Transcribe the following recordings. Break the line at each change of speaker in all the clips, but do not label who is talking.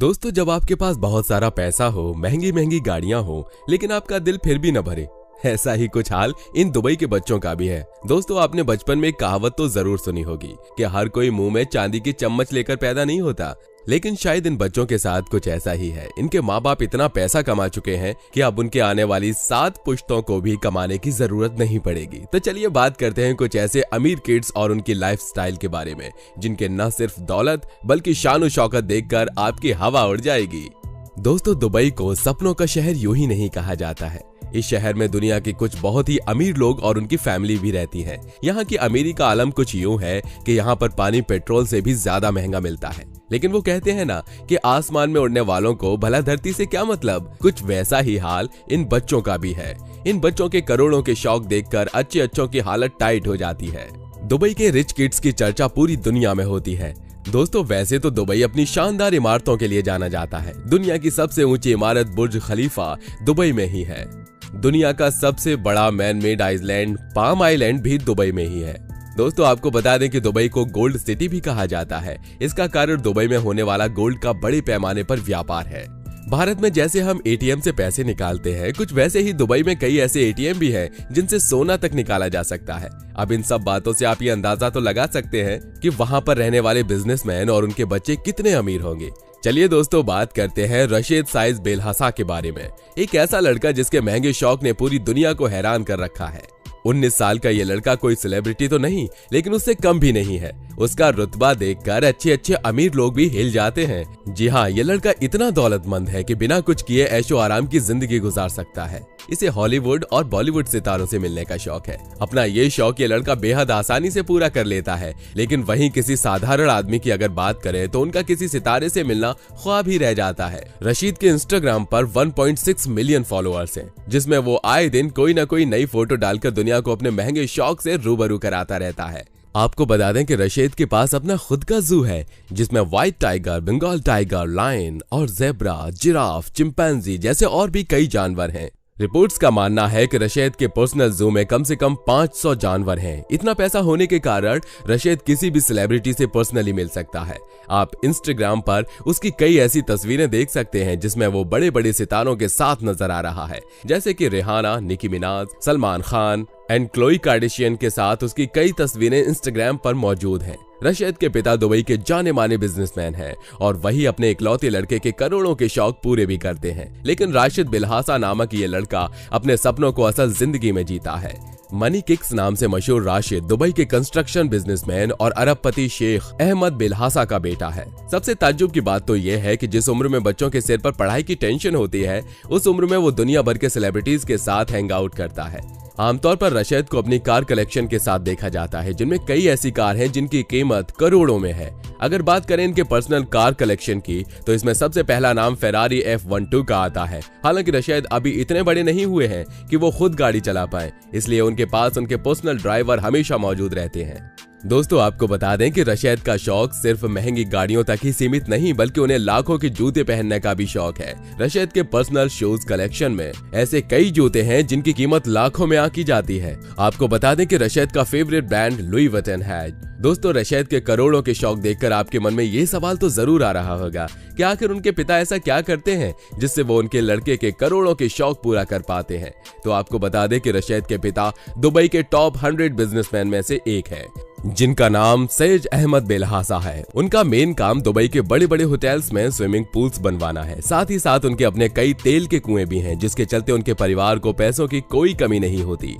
दोस्तों, जब आपके पास बहुत सारा पैसा हो, महंगी महंगी गाड़ियां हो, लेकिन आपका दिल फिर भी न भरे, ऐसा ही कुछ हाल इन दुबई के बच्चों का भी है। दोस्तों, आपने बचपन में एक कहावत तो जरूर सुनी होगी कि हर कोई मुंह में चांदी की चम्मच लेकर पैदा नहीं होता, लेकिन शायद इन बच्चों के साथ कुछ ऐसा ही है। इनके माँ बाप इतना पैसा कमा चुके हैं कि अब उनके आने वाली 7 पुश्तों को भी कमाने की जरूरत नहीं पड़ेगी। तो चलिए बात करते हैं कुछ ऐसे अमीर किड्स और उनकी लाइफस्टाइल के बारे में, जिनके न सिर्फ दौलत बल्कि शान और शौकत देखकर आपकी हवा उड़ जाएगी। दोस्तों, दुबई को सपनों का शहर यूं ही नहीं कहा जाता है। इस शहर में दुनिया के कुछ बहुत ही अमीर लोग और उनकी फैमिली भी रहती है। यहाँ की अमीरी का आलम कुछ यूं है कि यहाँ पर पानी पेट्रोल से भी ज्यादा महंगा मिलता है। लेकिन वो कहते हैं ना कि आसमान में उड़ने वालों को भला धरती से क्या मतलब। कुछ वैसा ही हाल इन बच्चों का भी है। इन बच्चों के करोड़ों के शौक देखकर अच्छों की हालत टाइट हो जाती है। दुबई के रिच किड्स की चर्चा पूरी दुनिया में होती है। दोस्तों, वैसे तो दुबई अपनी शानदार इमारतों के लिए जाना जाता है। दुनिया की सबसे ऊंची इमारत बुर्ज खलीफा दुबई में ही है। दुनिया का सबसे बड़ा man made island palm island भी दुबई में ही है। दोस्तों, आपको बता दें कि दुबई को गोल्ड सिटी भी कहा जाता है। इसका कारण दुबई में होने वाला गोल्ड का बड़े पैमाने पर व्यापार है। भारत में जैसे हम एटीएम से पैसे निकालते हैं, कुछ वैसे ही दुबई में कई ऐसे एटीएम भी हैं जिनसे सोना तक निकाला जा सकता है। अब इन सब बातों से आप ये अंदाजा तो लगा सकते हैं कि वहां पर रहने वाले बिजनेसमैन और उनके बच्चे कितने अमीर होंगे। चलिए दोस्तों, बात करते हैं रशीद साइज बेलहसा के बारे में। एक ऐसा लड़का जिसके महंगे शौक ने पूरी दुनिया को हैरान कर रखा है। 19 साल का ये लड़का कोई सेलिब्रिटी तो नहीं, लेकिन उससे कम भी नहीं है। उसका रुतबा देखकर अच्छे अमीर लोग भी हिल जाते हैं। जी हाँ, ये लड़का इतना दौलतमंद है कि बिना कुछ किए ऐशो आराम की जिंदगी गुजार सकता है। इसे हॉलीवुड और बॉलीवुड सितारों से मिलने का शौक है। अपना ये शौक ये लड़का बेहद आसानी से पूरा कर लेता है। लेकिन वहीं किसी साधारण आदमी की अगर बात करें तो उनका किसी सितारे से मिलना ख्वाब ही रह जाता है। रशीद के इंस्टाग्राम पर 1.6 मिलियन फॉलोअर्स हैं, जिसमें वो आए दिन कोई न कोई नई फोटो डालकर दुनिया को अपने महंगे शौक से रूबरू कराता रहता है। आपको बता दें कि रशीद के पास अपना खुद का जू है, जिसमें white tiger, Bengal tiger, lion और ज़ेब्रा, जिराफ, चिंपैंजी जैसे और भी कई जानवर हैं। रिपोर्ट्स का मानना है कि रशीद के पर्सनल जू में कम से कम 500 जानवर हैं। इतना पैसा होने के कारण रशीद किसी भी सेलिब्रिटी से पर्सनली मिल सकता है। आप इंस्टाग्राम पर उसकी कई ऐसी तस्वीरें देख सकते हैं जिसमें वो बड़े बड़े सितारों के साथ नजर आ रहा है, जैसे कि Rihanna, Nicki Minaj, Salman Khan and Khloe Kardashian के साथ उसकी कई तस्वीरें इंस्टाग्राम पर मौजूद हैं। रशीद के पिता दुबई के जाने माने बिजनेसमैन हैं और वही अपने इकलौते लड़के के करोड़ों के शौक पूरे भी करते हैं। लेकिन राशिद बेलहसा नामक ये लड़का अपने सपनों को असल जिंदगी में जीता है। मनी किक्स नाम से मशहूर राशिद दुबई के कंस्ट्रक्शन बिजनेसमैन और अरबपति शेख अहमद बेलहसा का बेटा है। सबसे ताज्जुब की बात तो यह है कि जिस उम्र में बच्चों के सिर पर पढ़ाई की टेंशन होती है, उस उम्र में वो दुनिया भर के सेलिब्रिटीज के साथ हैंग आउट करता है। आमतौर पर रशीद को अपनी कार कलेक्शन के साथ देखा जाता है, जिनमें कई ऐसी कार हैं जिनकी कीमत करोड़ों में है। अगर बात करें इनके पर्सनल कार कलेक्शन की, तो इसमें सबसे पहला नाम फेरारी F12 का आता है। हालांकि रशीद अभी इतने बड़े नहीं हुए हैं कि वो खुद गाड़ी चला पाए, इसलिए उनके पास उनके पर्सनल ड्राइवर हमेशा मौजूद रहते हैं। दोस्तों, आपको बता दें कि रशीद का शौक सिर्फ महंगी गाड़ियों तक ही सीमित नहीं, बल्कि उन्हें लाखों के जूते पहनने का भी शौक है। रशीद के पर्सनल शूज कलेक्शन में ऐसे कई जूते हैं जिनकी कीमत लाखों में आंकी जाती है। आपको बता दें कि रशीद का फेवरेट ब्रांड लुई वुइटन है। दोस्तों, रशीद के करोड़ों के शौक देखकर आपके मन में ये सवाल तो जरूर आ रहा होगा कि आखिर उनके पिता ऐसा क्या करते हैं जिससे वो उनके लड़के के करोड़ों के शौक पूरा कर पाते हैं। तो आपको बता दें कि रशीद के पिता दुबई के टॉप 100 बिजनेसमैन में से एक है, जिनका नाम सैयद अहमद बेलहसा है। उनका मेन काम दुबई के बड़े बड़े होटल्स में स्विमिंग पूल्स बनवाना है। साथ ही साथ उनके अपने कई तेल के कुएं भी हैं, जिसके चलते उनके परिवार को पैसों की कोई कमी नहीं होती।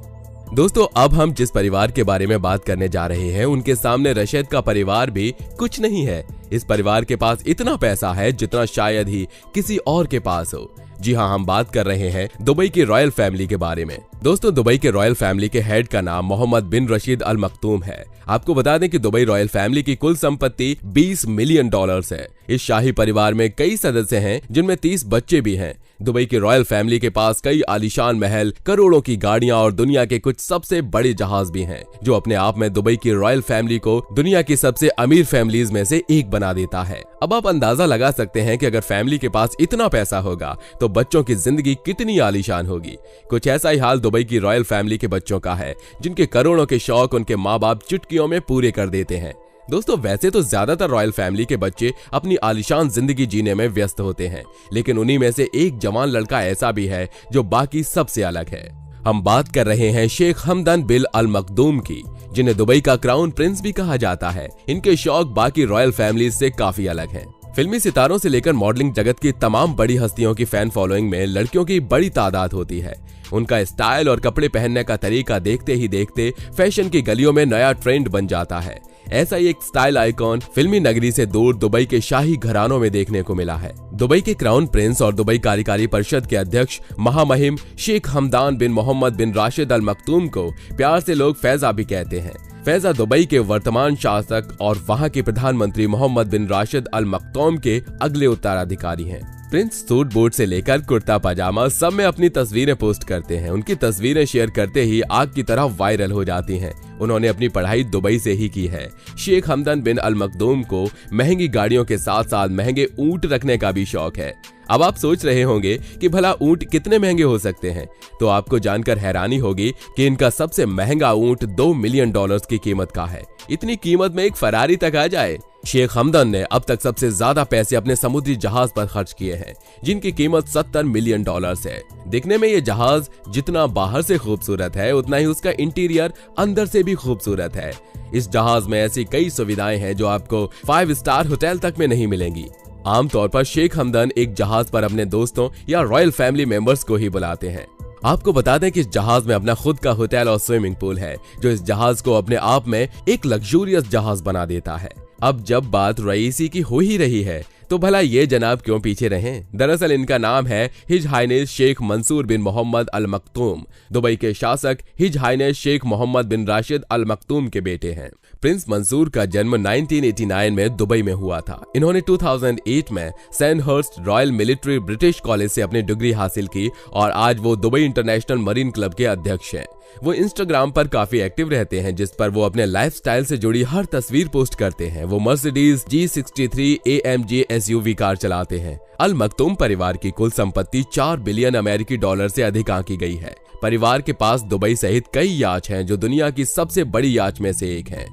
दोस्तों, अब हम जिस परिवार के बारे में बात करने जा रहे हैं, उनके सामने रशीद का परिवार भी कुछ नहीं है। इस परिवार के पास इतना पैसा है जितना शायद ही किसी और के पास हो। जी हाँ, हम बात कर रहे हैं दुबई की रॉयल फैमिली के बारे में। दोस्तों, दुबई के रॉयल फैमिली के हेड का नाम मोहम्मद बिन रशीद अल मखतूम है। आपको बता दें कि दुबई रॉयल फैमिली की कुल संपत्ति $20 मिलियन है। इस शाही परिवार में कई सदस्य हैं, जिनमें 30 बच्चे भी हैं। दुबई की रॉयल फैमिली के पास कई आलीशान महल, करोड़ों की गाड़ियां और दुनिया के कुछ सबसे बड़े जहाज भी हैं, जो अपने आप में दुबई की रॉयल फैमिली को दुनिया की सबसे अमीर फैमिलीज में से एक बना देता है। अब आप अंदाजा लगा सकते हैं कि अगर फैमिली के पास इतना पैसा होगा तो बच्चों की जिंदगी कितनी आलीशान होगी। कुछ ऐसा ही हाल दुबई की रॉयल फैमिली के बच्चों का है, जिनके करोड़ों के शौक उनके माँ बाप चुटकियों में पूरे कर देते हैं। दोस्तों वैसे तो ज्यादातर रॉयल फैमिली के बच्चे अपनी आलीशान जिंदगी जीने में व्यस्त होते हैं, लेकिन उन्हीं में से एक जवान लड़का ऐसा भी है जो बाकी सबसे अलग है। हम बात कर रहे हैं शेख हमदन बिन अल मखदूम की, जिन्हें दुबई का क्राउन प्रिंस भी कहा जाता है। इनके शौक बाकी रॉयल फैमिली से काफी अलग हैं। फिल्मी सितारों से लेकर मॉडलिंग जगत की तमाम बड़ी हस्तियों की फैन फॉलोइंग में लड़कियों की बड़ी तादाद होती है। उनका स्टाइल और कपड़े पहनने का तरीका देखते ही देखते फैशन की गलियों में नया ट्रेंड बन जाता है। ऐसा ही एक स्टाइल आइकॉन फिल्मी नगरी से दूर दुबई के शाही घरानों में देखने को मिला है। दुबई के क्राउन प्रिंस और दुबई कार्यकारी परिषद के अध्यक्ष महामहिम शेख हमदान बिन मोहम्मद बिन राशिद अल मखदूम को प्यार से लोग फैजा भी कहते हैं। फैजा दुबई के वर्तमान शासक और वहां के प्रधानमंत्री मोहम्मद बिन राशिद अल मखदूम के अगले उत्तराधिकारी हैं। प्रिंस सूट बूट से लेकर कुर्ता पजामा सब में अपनी तस्वीरें पोस्ट करते हैं। उनकी तस्वीरें शेयर करते ही आग की तरह वायरल हो जाती हैं। उन्होंने अपनी पढ़ाई दुबई से ही की है। शेख हमदन बिन अल मखदूम को महंगी गाड़ियों के साथ साथ महंगे ऊंट रखने का भी शौक है। अब आप सोच रहे होंगे कि भला ऊंट कितने महंगे हो सकते हैं, तो आपको जानकर हैरानी होगी कि इनका सबसे महंगा ऊंट $2 मिलियन की कीमत का है। इतनी कीमत में एक फरारी तक आ जाए। शेख हमदन ने अब तक सबसे ज्यादा पैसे अपने समुद्री जहाज पर खर्च किए हैं, जिनकी कीमत $70 मिलियन है। दिखने में ये जहाज जितना बाहर से खूबसूरत है, उतना ही उसका इंटीरियर अंदर से भी खूबसूरत है। इस जहाज में ऐसी कई सुविधाएं हैं जो आपको 5 स्टार होटल तक में नहीं मिलेंगी। आमतौर पर शेख हमदन एक जहाज पर अपने दोस्तों या रॉयल फैमिली मेंबर्स को ही बुलाते हैं। आपको बता दें कि इस जहाज में अपना खुद का होटल और स्विमिंग पूल है, जो इस जहाज को अपने आप में एक लग्जूरियस जहाज बना देता है। अब जब बात रईसी की हो ही रही है, तो भला ये जनाब क्यों पीछे रहें? दरअसल इनका नाम है हिज हाइनेस शेख मंसूर बिन मोहम्मद अल मखदूम। दुबई के शासक हिज हाइनेस शेख मोहम्मद बिन राशिद अल मखदूम के बेटे हैं। प्रिंस मंसूर का जन्म 1989 में दुबई में हुआ था। इन्होंने 2008 में Sandhurst royal military British college से अपनी डिग्री हासिल की और आज वो दुबई इंटरनेशनल मरीन क्लब के अध्यक्ष हैं। वो इंस्टाग्राम पर काफी एक्टिव रहते हैं, जिस पर वो अपने लाइफस्टाइल से जुड़ी हर तस्वीर पोस्ट करते हैं। वो Mercedes G63 AMG SUV car चलाते हैं। अल मखदूम परिवार की कुल संपत्ति $4 बिलियन अमेरिकी डॉलर से अधिक आंकी गई है। परिवार के पास दुबई सहित कई याच हैं, जो दुनिया की सबसे बड़ी याच में से एक है।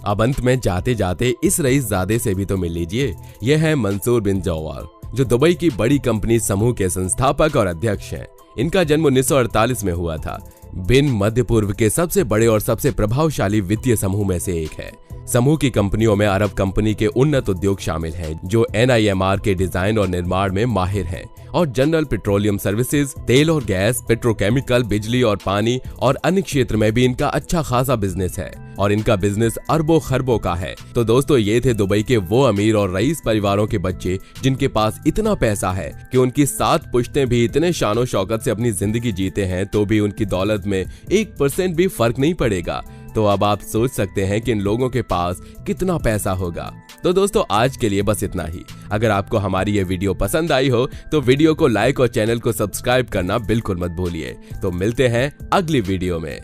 अब अंत में जाते जाते इस रईसजादे से भी तो मिल लीजिए। यह है मंसूर बिन जवार, जो दुबई की बड़ी कंपनी समूह के संस्थापक और अध्यक्ष हैं। इनका जन्म 1948 में हुआ था। बिन मध्य पूर्व के सबसे बड़े और सबसे प्रभावशाली वित्तीय समूह में से एक है। समूह की कंपनियों में अरब कंपनी के उन्नत उद्योग शामिल हैं, जो NIMR के डिजाइन और निर्माण में माहिर हैं, और जनरल पेट्रोलियम सर्विसेज, तेल और गैस, पेट्रोकेमिकल, बिजली और पानी और अन्य क्षेत्र में भी इनका अच्छा खासा बिजनेस है और इनका बिजनेस अरबों खरबों का है। तो दोस्तों ये थे दुबई के वो अमीर और रईस परिवारों के बच्चे जिनके पास इतना पैसा है कि उनकी 7 पुश्तें भी इतने शानो शौकत से अपनी जिंदगी जीते हैं, तो भी उनकी दौलत में 1% भी फर्क नहीं पड़ेगा। तो अब आप सोच सकते हैं कि इन लोगों के पास कितना पैसा होगा। तो दोस्तों आज के लिए बस इतना ही। अगर आपको हमारी ये वीडियो पसंद आई हो तो वीडियो को लाइक और चैनल को सब्सक्राइब करना बिल्कुल मत भूलिए। तो मिलते हैं अगली वीडियो में।